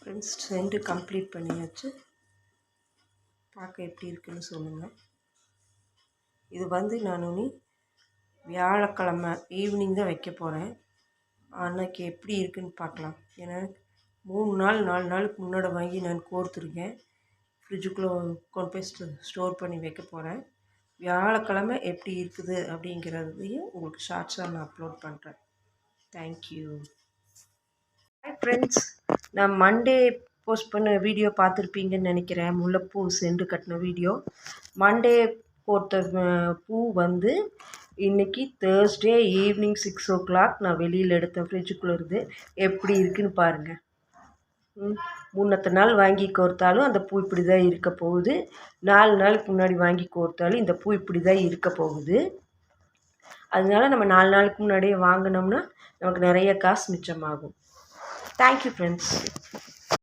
Friends send complete பண்ணியாச்சு. பார்க்க எப்படி இருக்குன்னு சொல்லுங்கள். இது நான் இனி வியாழக்கிழமை ஈவினிங் தான் வைக்க போகிறேன். அன்றைக்கி எப்படி இருக்குன்னு பார்க்கலாம். ஏன்னா 3 நாள் 4 நாளுக்கு முன்னாடி வாங்கி நான் கோர்த்துருக்கேன். ஃப்ரிட்ஜுக்குள்ளே கொண்டு போய் ஸ்டோர் பண்ணி வைக்க போகிறேன். வியாழக்கிழமை எப்படி இருக்குது அப்படிங்கிறதையும் உங்களுக்கு ஷார்ட்ஸாக நான் அப்லோட் பண்ணுறேன். தேங்க்யூ. ஹாய் ஃப்ரெண்ட்ஸ், நான் மண்டே போஸ்ட் பண்ண வீடியோ பார்த்துருப்பீங்கன்னு நினைக்கிறேன். முல்லைப்பூ செண்டு கட்டின வீடியோ. மண்டே போட்ட பூ இன்றைக்கி தேர்ஸ்டே ஈவினிங் 6 o'clock நான் வெளியில் எடுத்தேன். ஃப்ரிட்ஜுக்குள்ளே இருந்து எப்படி இருக்குன்னு பாருங்கள். முன்னத்த நாள் வாங்கி கோர்த்தாலும் அந்த பூ இப்படி தான் இருக்க போகுது. 4 நாளுக்கு முன்னாடி வாங்கி கோர்த்தாலும் இந்த பூ இப்படி தான் இருக்க போகுது. அதனால நம்ம 4 நாளுக்கு முன்னாடியே வாங்கினோம்னா நமக்கு நிறைய காசு மிச்சமாகும். Thank you friends.